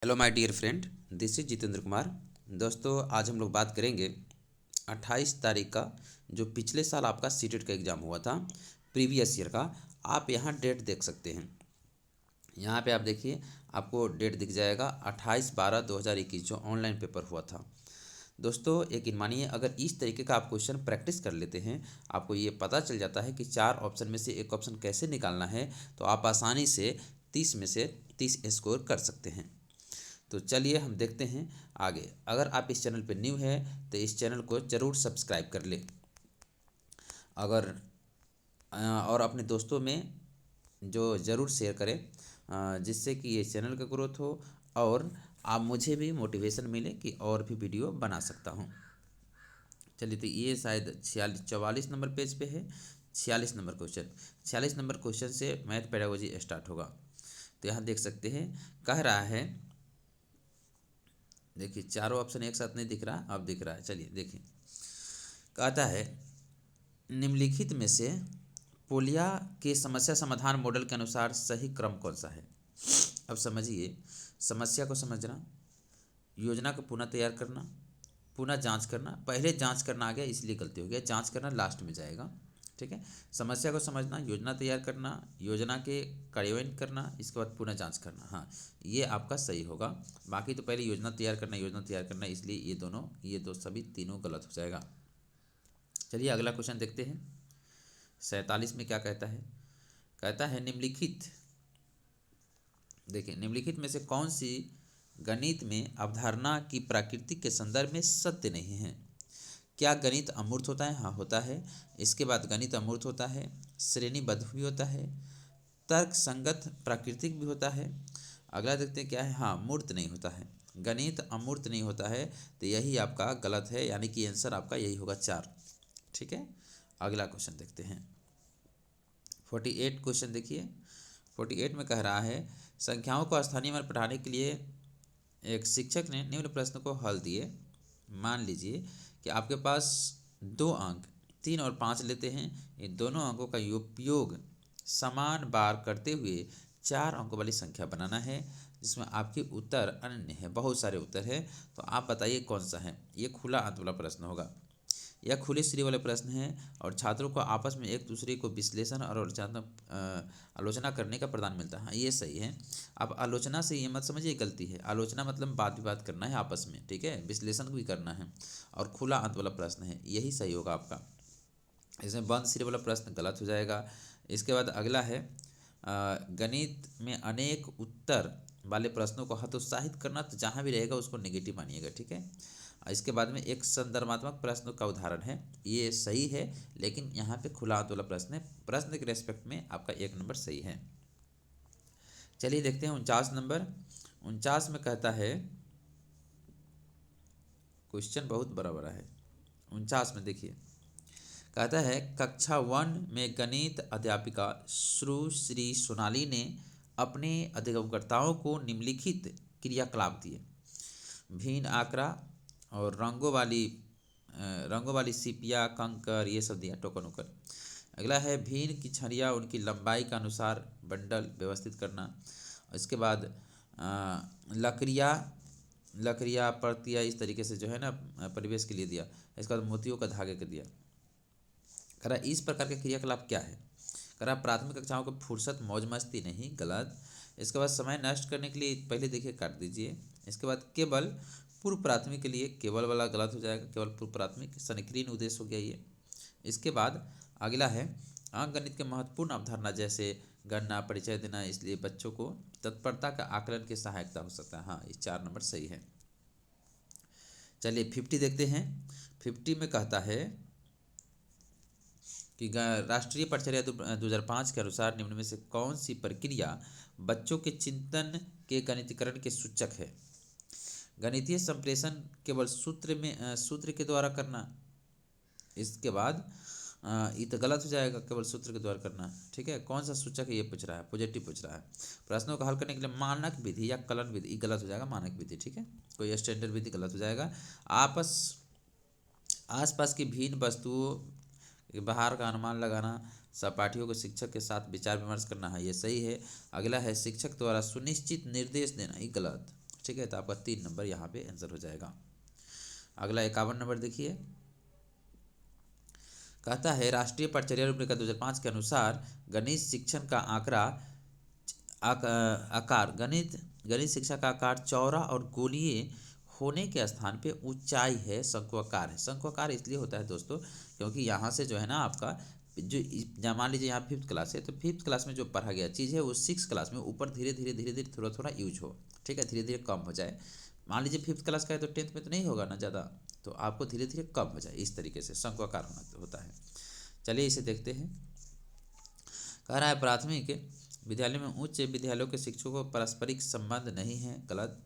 Hello my dear friend, this is Jitendra Kumar. दोस्तों, आज हम लोग बात करेंगे 28 तारीख का जो पिछले साल आपका सीटेट का एग्ज़ाम हुआ था, प्रीवियस ईयर का। आप यहाँ डेट देख सकते हैं। यहाँ पे आप देखिए, आपको डेट दिख जाएगा 28/12/2021 जो ऑनलाइन पेपर हुआ था। दोस्तों, यकीन मानिए, अगर इस तरीके का आप क्वेश्चन प्रैक्टिस कर लेते हैं, आपको ये पता चल जाता है कि 4 ऑप्शन में से एक ऑप्शन कैसे निकालना है, तो आप आसानी से 30 में से 30 स्कोर कर सकते हैं। तो चलिए हम देखते हैं आगे। अगर आप इस चैनल पर न्यू है तो इस चैनल को ज़रूर सब्सक्राइब कर ले, अगर और अपने दोस्तों में जो ज़रूर शेयर करें, जिससे कि ये चैनल का ग्रोथ हो और आप मुझे भी मोटिवेशन मिले कि और भी वीडियो बना सकता हूँ। चलिए, तो ये शायद 44 नंबर पेज पे है। 46 नंबर क्वेश्चन, 46 नंबर क्वेश्चन से मैथ पेडागोजी स्टार्ट होगा। तो यहाँ देख सकते हैं, कह रहा है, देखिए चारों ऑप्शन एक साथ नहीं दिख रहा, अब दिख रहा है। चलिए देखिए, कहता है निम्नलिखित में से पोलिया के समस्या समाधान मॉडल के अनुसार सही क्रम कौन सा है। अब समझिए, समस्या को समझना, योजना को पुनः तैयार करना, पुनः जांच करना। पहले जांच करना आ गया इसलिए गलती हो गया, जांच करना लास्ट में जाएगा। ठीक है, समस्या को समझना, योजना तैयार करना, योजना के कार्यान्वयन करना, इसके बाद पुनः जांच करना। हाँ, ये आपका सही होगा। बाकी तो पहले योजना तैयार करना, योजना तैयार करना, इसलिए ये दो सभी तीनों गलत हो जाएगा। चलिए अगला क्वेश्चन देखते हैं। 47 में क्या कहता है, कहता है निम्नलिखित, देखिए निम्नलिखित में से कौन सी गणित में अवधारणा की प्रकृति के संदर्भ में सत्य नहीं है। क्या गणित अमूर्त होता है? हाँ, होता है। इसके बाद गणित अमूर्त होता है, श्रेणीबद्ध भी होता है, तर्क संगत प्राकृतिक भी होता है। अगला देखते हैं क्या है। हाँ, मूर्त नहीं होता है, गणित अमूर्त नहीं होता है। तो यही आपका गलत है, यानी कि आंसर आपका यही होगा 4। ठीक है, अगला क्वेश्चन देखते हैं। 48 क्वेश्चन देखिए। 48 में कह रहा है, संख्याओं को स्थानीय में पढ़ाने के लिए एक शिक्षक ने निम्न प्रश्न को हल दिए। मान लीजिए कि आपके पास 2 अंक 3 और 5 लेते हैं, इन दोनों अंकों का उपयोग समान बार करते हुए 4 अंकों वाली संख्या बनाना है, जिसमें आपके उत्तर अनन्य है, बहुत सारे उत्तर हैं। तो आप बताइए कौन सा है। ये खुला अंत वाला प्रश्न होगा, यह खुले श्रेणी वाले प्रश्न हैं और छात्रों को आपस में एक दूसरे को विश्लेषण और आलोचना करने का प्रदान मिलता है। हाँ, ये सही है। अब आलोचना से ये मत समझिए गलती है, आलोचना मतलब वाद विवाद करना है आपस में, ठीक है, विश्लेषण भी करना है। और खुला अंत वाला प्रश्न है, यही सही होगा आपका। इसमें बंद सिरे वाला प्रश्न गलत हो जाएगा। इसके बाद अगला है, गणित में अनेक उत्तर वाले प्रश्नों को हतोत्साहित करना, तो जहाँ भी रहेगा उसको नेगेटिव मानिएगा। ठीक है, इसके बाद में एक संदर्भात्मक प्रश्न का उदाहरण है, ये सही है, लेकिन यहाँ पे खुला अंत वाला प्रश्न है, प्रश्न के रेस्पेक्ट में आपका 1 नंबर सही है। चलिए देखते हैं 49 नंबर। 49 में कहता है, क्वेश्चन बहुत बड़ा बड़ा है। 49 में देखिए, कहता है कक्षा 1 में गणित अध्यापिका श्री सोनाली ने अपने अधिगमकर्ताओं को निम्नलिखित क्रियाकलाप दिए। भिन्न आंकड़ा और रंगों वाली सीपिया, कंकर, ये सब दिया, टोकन वोकन। अगला है भिन्न की छड़ियाँ उनकी लंबाई के अनुसार बंडल व्यवस्थित करना। इसके बाद लकड़ियाँ परतियाँ इस तरीके से जो है ना परिवेश के लिए दिया। इसके बाद मोतियों का धागे का दिया। कह रहा इस प्रकार के क्रियाकलाप क्या है। कह रहा प्राथमिक कक्षाओं को फुर्सत मौज मस्ती नहीं, गलत। इसके बाद समय नष्ट करने के लिए पहले देखिए काट दीजिए। इसके बाद केवल पूर्व प्राथमिक के लिए केवल वाला गलत हो जाएगा, केवल पूर्व प्राथमिक संकीर्ण उद्देश्य हो गया ये। इसके बाद अगला है अंक गणित के महत्वपूर्ण अवधारणा जैसे गणना, परिचय देना, इसलिए बच्चों को तत्परता का आकलन की सहायता हो सकता है। हाँ, इस 4 नंबर सही है। चलिए 50 देखते हैं। 50 में कहता है कि राष्ट्रीय परीक्षा 2005 के अनुसार निम्न में से कौन सी प्रक्रिया बच्चों के चिंतन के गणितीकरण के सूचक है। गणितीय संप्रेषण केवल सूत्र के द्वारा करना। इसके बाद ये तो गलत हो जाएगा, केवल सूत्र के द्वारा करना। ठीक है, कौन सा सूचक है ये पूछ रहा है, पॉजिटिव पूछ रहा है। प्रश्नों को हल करने के लिए मानक विधि या कलन विधि, गलत हो जाएगा, मानक विधि। ठीक है, कोई स्टैंडर्ड विधि गलत हो जाएगा। आसपास की भिन्न वस्तुओं बाहर का अनुमान लगाना, सहपाठियों को शिक्षक के साथ विचार विमर्श करना है, ये सही है। अगला है शिक्षक द्वारा सुनिश्चित निर्देश देना, ये गलत। ठीक है, तो आपका 3 नंबर यहाँ पे आंसर हो जाएगा। अगला 51 नंबर देखिए, कहता है राष्ट्रीय पटचर्या रूपरेखा 2005 के अनुसार गणित शिक्षण का आकार गणित शिक्षा का आकार चौड़ा और गोलीय होने के स्थान पे ऊंचाई है शंक्वाकार है। शंक्वाकार इसलिए होता है दोस्तों क्योंकि यहाँ से जो है ना आपका जो मान लीजिए यहाँ 5th क्लास है, तो 5th क्लास में जो पढ़ा गया चीज़ है वो 6th क्लास में ऊपर धीरे धीरे थोड़ा थोड़ा यूज हो, ठीक है, धीरे धीरे कम हो जाए। मान लीजिए 5th क्लास का है तो 10th में तो नहीं होगा ना ज़्यादा, तो आपको धीरे धीरे कम हो जाए, इस तरीके से शंक्वाकार होता है। चलिए इसे देखते हैं। कह रहा है प्राथमिक विद्यालय में उच्च विद्यालयों के शिक्षकों को पारस्परिक संबंध नहीं है, गलत।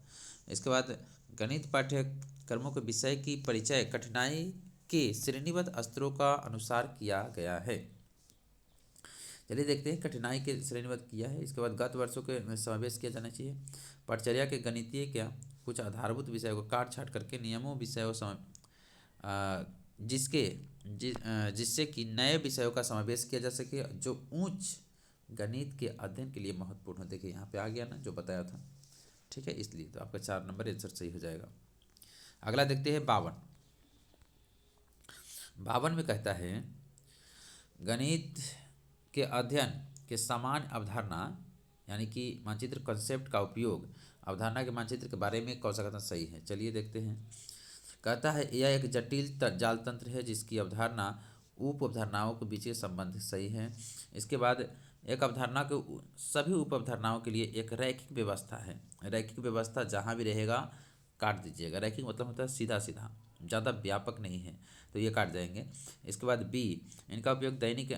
इसके बाद गणित पाठ्यक्रमों के विषय की परिचय कठिनाई के श्रेणीबद्ध स्तरों का अनुसार किया गया है। चलिए देखते हैं, कठिनाई के श्रेणीबद्ध किया है। इसके बाद गत वर्षों के समावेश किया जाना चाहिए। पटचर्या के गणितीय क्या कुछ आधारभूत विषयों को काट छाट करके नियमों विषयों जिससे कि नए विषयों का समावेश किया जा सके जो उच्च गणित के अध्ययन के लिए महत्वपूर्ण हो। देखिए यहाँ पे आ गया ना जो बताया था, ठीक है, इसलिए तो आपका 4 नंबर आंसर सही हो जाएगा। अगला देखते हैं 52 में कहता है गणित के अध्ययन के समान अवधारणा यानी कि मानचित्र कंसेप्ट का उपयोग अवधारणा के मानचित्र के बारे में कौन सा कथन सही है। चलिए देखते हैं। कहता है यह एक जटिल जाल तंत्र है जिसकी अवधारणा उप अवधारणाओं के बीच के संबंध सही है। इसके बाद एक अवधारणा के सभी उप अवधारणाओं के लिए एक रैखिक व्यवस्था है। रैखिक व्यवस्था जहाँ भी रहेगा काट दीजिएगा। रैखिक मतलब होता है सीधा सीधा, ज़्यादा व्यापक नहीं है, तो ये काट जाएंगे। इसके बाद बी, इनका उपयोग दैनिक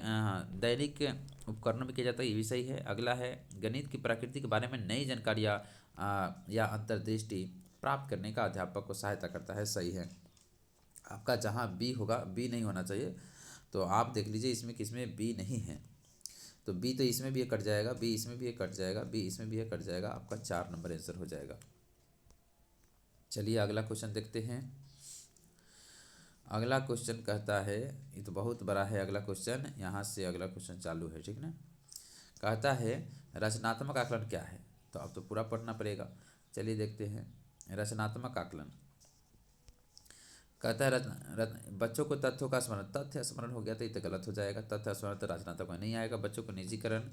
उपकरणों में किया जाता है, ये भी सही है। अगला है गणित की प्रकृति के बारे में नई जानकारियाँ या अंतर्दृष्टि प्राप्त करने का अध्यापक को सहायता करता है, सही है। आपका जहाँ बी होगा, बी नहीं होना चाहिए, तो आप देख लीजिए इसमें किसमें बी नहीं है, तो बी तो इसमें भी ये कट जाएगा, बी इसमें भी ये कट जाएगा, बी इसमें भी ये कट जाएगा, आपका 4 नंबर आंसर हो जाएगा। चलिए अगला क्वेश्चन देखते हैं। अगला क्वेश्चन कहता है, ये तो बहुत बड़ा है अगला क्वेश्चन, यहाँ से अगला क्वेश्चन चालू है, ठीक ना। कहता है रचनात्मक आकलन क्या है, तो अब तो पूरा पढ़ना पड़ेगा। चलिए देखते हैं। रचनात्मक आकलन कहता है बच्चों को तथ्यों का स्मरण, तथ्य स्मरण हो गया तो ये तो गलत हो जाएगा। तथ्य स्मरण तो रचनात्मक में नहीं आएगा। बच्चों को निजीकरण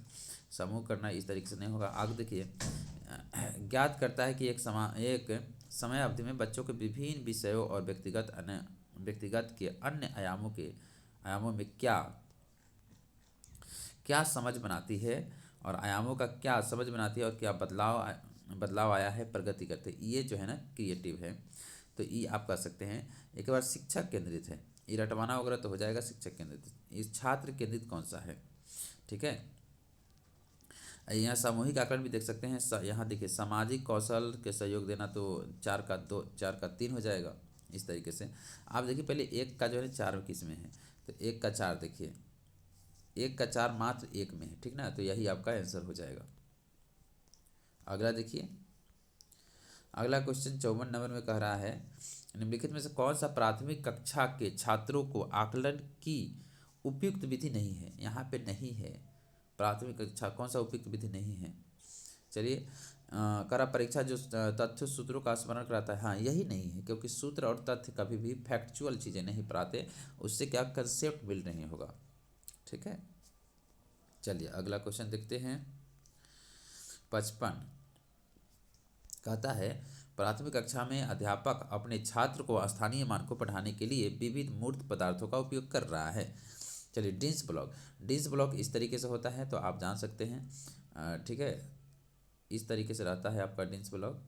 समूह करना इस तरीके से नहीं होगा। आगे देखिए, ज्ञात करता है कि एक समय अवधि में बच्चों के विभिन्न विषयों और व्यक्तिगत के अन्य आयामों में क्या समझ बनाती है और आयामों का क्या समझ बनाती है और क्या बदलाव आया है प्रगति करते, ये जो है ना क्रिएटिव है, तो ये आप कर सकते हैं। एक बार शिक्षक केंद्रित है, ये रटवाना वगैरह तो हो जाएगा शिक्षक केंद्रित। इस छात्र केंद्रित कौन सा है, ठीक है। यहाँ सामूहिक आकलन भी देख सकते हैं। यहाँ देखिए सामाजिक कौशल के सहयोग देना, तो 4 का 2 4 का 3 हो जाएगा। इस तरीके से आप देखिए पहले 1 का जो है 4 किस में है, तो 1 का 4 देखिए, 1 का 4 मात्र 1 में है, ठीक ना, तो यही आपका आंसर हो जाएगा। अगला देखिए, अगला क्वेश्चन 54 नंबर में कह रहा है निम्नलिखित में से कौन सा प्राथमिक कक्षा के छात्रों को आकलन की उपयुक्त विधि नहीं है। यहाँ पे नहीं है, प्राथमिक कक्षा कौन सा उपयुक्त विधि नहीं है। चलिए करा परीक्षा जो तथ्य सूत्रों का स्मरण कराता है, हाँ यही नहीं है, क्योंकि सूत्र और तथ्य कभी भी फैक्चुअल चीज़ें नहीं पढ़ाते, उससे क्या कंसेप्ट बिल्ड नहीं होगा, ठीक है। चलिए अगला क्वेश्चन देखते हैं। 55 कहता है प्राथमिक कक्षा में अध्यापक अपने छात्र को स्थानीय मानकों पढ़ाने के लिए विविध मूर्त पदार्थों का उपयोग कर रहा है। चलिए डिंस ब्लॉक इस तरीके से होता है, तो आप जान सकते हैं, ठीक है, इस तरीके से रहता है आपका डिंस ब्लॉक।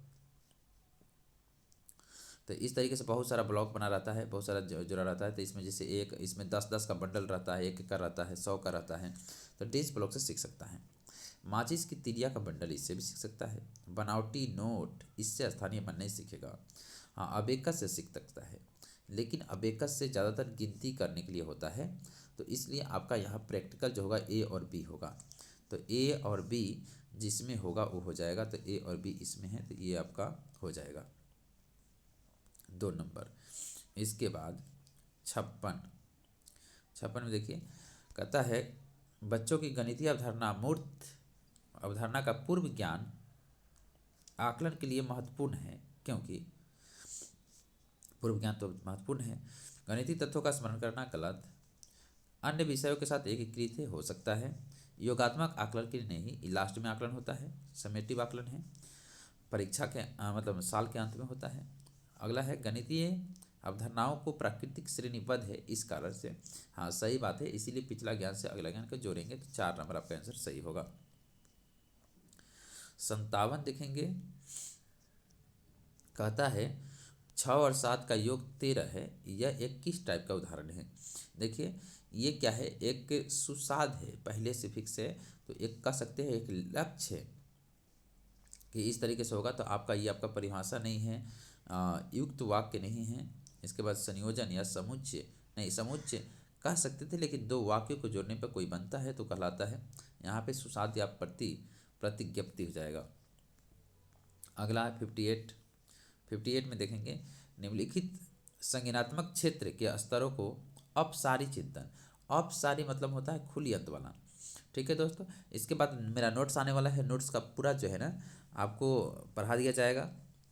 तो इस तरीके से बहुत सारा ब्लॉक बना रहता है, बहुत सारा जुड़ा रहता है, तो इसमें जैसे इसमें 10-10 का बंडल रहता है, 1 का रहता है, 100 का रहता है, तो डिंस ब्लॉक से सीख सकता है। माचिस की तिरिया का बंडल इससे भी सीख सकता है। बनावटी नोट इससे स्थानीय मन नहीं सीखेगा। हाँ अबेकस से सीख सकता है, लेकिन अबेकस से ज़्यादातर गिनती करने के लिए होता है, तो इसलिए आपका यहाँ प्रैक्टिकल जो होगा ए और बी होगा, तो ए और बी जिसमें होगा वो हो जाएगा, तो ए और बी इसमें है, तो ये आपका हो जाएगा 2 नंबर। इसके बाद 56 में देखिए कहता है बच्चों की गणितीय अवधारणा का पूर्व ज्ञान आकलन के लिए महत्वपूर्ण है, क्योंकि पूर्व ज्ञान तो महत्वपूर्ण है। गणितीय तथ्यों का स्मरण करना गलत, अन्य विषयों के साथ एकीकृत हो सकता है। योगात्मक आकलन के लिए नहीं, लास्ट में आकलन होता है, समेटिव आकलन है, परीक्षा के मतलब साल के अंत में होता है। अगला है गणितीय अवधारणाओं को प्राकृतिक श्रेणीबद्ध है इस कारण से। हाँ सही बात है, इसीलिए पिछला ज्ञान से अगला ज्ञान को जोड़ेंगे तो 4 नंबर आपका आंसर सही होगा। 57 देखेंगे, कहता है 6 और 7 का योग 13 है, यह एक किस टाइप का उदाहरण है। देखिए ये क्या है, एक सुसाध है, पहले से फिक्स है, तो एक कह सकते हैं एक लक्ष्य है कि इस तरीके से होगा। तो आपका ये आपका परिभाषा नहीं है, युक्त वाक्य नहीं है। इसके बाद संयोजन या समुच्चय, नहीं समुच्चय कह सकते थे, लेकिन दो वाक्यों को जोड़ने पर कोई बनता है तो कहलाता है। यहाँ पे सुसाध्य या प्रतिज्ञप्ति हो जाएगा। अगला है 58 में देखेंगे, निम्नलिखित संज्ञानात्मक क्षेत्र के स्तरों को अपसारी चिंतन, अपसारी मतलब होता है खुली अंत वाला। ठीक है दोस्तों, इसके बाद मेरा नोट्स आने वाला है, नोट्स का पूरा जो है ना आपको पढ़ा दिया जाएगा,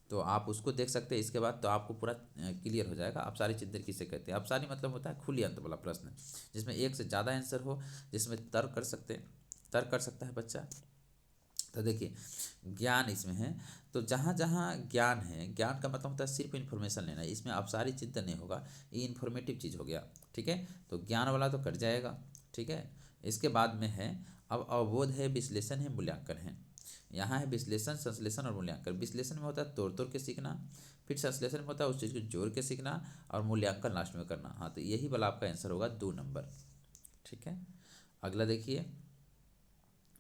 तो आप उसको देख सकते हैं। इसके बाद तो आपको पूरा क्लियर हो जाएगा अपसारी चिंतन किसे कहते हैं। अपसारी मतलब होता है खुली अंत वाला प्रश्न, जिसमें एक से ज़्यादा आंसर हो, जिसमें तर्क कर सकता है बच्चा। तो देखिए ज्ञान इसमें है, तो जहाँ जहाँ ज्ञान है, ज्ञान का मतलब होता है सिर्फ इन्फॉर्मेशन लेना, इसमें अपसारी चिंतन नहीं होगा, ये इन्फॉर्मेटिव चीज़ हो गया। ठीक है, तो ज्ञान वाला तो कट जाएगा। ठीक है, इसके बाद में है अब अवबोध है, विश्लेषण है, मूल्यांकन है। यहाँ है विश्लेषण, संश्लेषण और मूल्यांकन। विश्लेषण में होता है तोड़ तोड़ के सीखना, फिर संश्लेषण में होता है उस चीज़ को जोड़ के सीखना, और मूल्यांकन लास्ट में करना। हाँ तो यही वाला आपका आंसर होगा 2 नंबर। ठीक है, अगला देखिए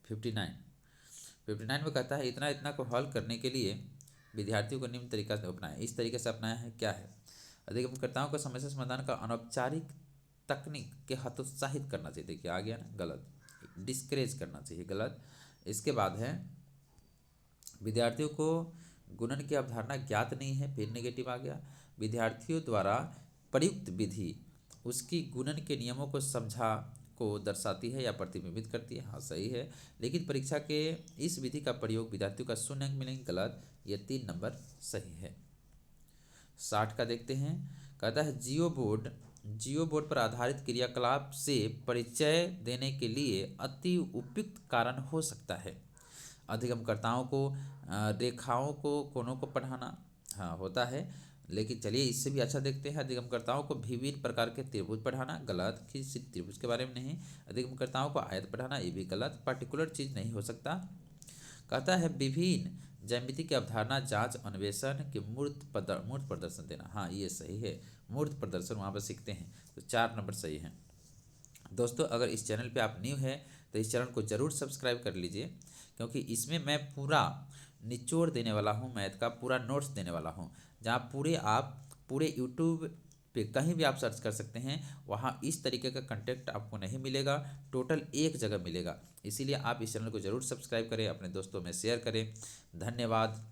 59 में कहता है इतना इतना को हल करने के लिए विद्यार्थियों को निम्न तरीका से अपनाएं। इस तरीके से अपनाया है, क्या है, अधिगमकर्ताओं को समस्या समाधान का अनौपचारिक तकनीक के हतोत्साहित करना चाहिए। देखिए आ गया ना गलत, डिस्करेज करना चाहिए, गलत। इसके बाद है विद्यार्थियों को गुणन की अवधारणा ज्ञात नहीं है, फिर नेगेटिव आ गया। विद्यार्थियों द्वारा प्रयुक्त विधि उसकी गुणन के नियमों को समझा को दर्शाती है या प्रतिबिंबित करती है। हाँ सही है, लेकिन परीक्षा के इस विधि का प्रयोग विद्यार्थियों का 0 अंक मिलेंगे, गलत। ये 3 नंबर सही है। 60 का देखते हैं, कहता है जियो बोर्ड पर आधारित क्रियाकलाप से परिचय देने के लिए अति उपयुक्त कारण हो सकता है। अधिगमकर्ताओं को रेखाओं को कोणों को पढ़ाना, हाँ होता है, लेकिन चलिए इससे भी अच्छा देखते हैं। अधिगमकर्ताओं को विभिन्न प्रकार के त्रिभुज पढ़ाना, गलत, किसी त्रिभुज के बारे में नहीं। अधिगमकर्ताओं को आयत पढ़ाना, ये भी गलत, पर्टिकुलर चीज़ नहीं हो सकता। कहता है विभिन्न ज्यामिति की अवधारणा जांच अन्वेषण के मूर्त प्रदर्शन देना, हाँ ये सही है, मूर्त प्रदर्शन वहाँ पर सीखते हैं, तो 4 नंबर सही है। दोस्तों अगर इस चैनल पे आप न्यू है तो इस चैनल को ज़रूर सब्सक्राइब कर लीजिए, क्योंकि इसमें मैं पूरा निचोड़ देने वाला हूँ, मैथ का पूरा नोट्स देने वाला हूँ, जहाँ पूरे यूट्यूब पे कहीं भी आप सर्च कर सकते हैं, वहाँ इस तरीके का कंटेंट आपको नहीं मिलेगा, टोटल एक जगह मिलेगा। इसीलिए आप इस चैनल को ज़रूर सब्सक्राइब करें, अपने दोस्तों में शेयर करें। धन्यवाद।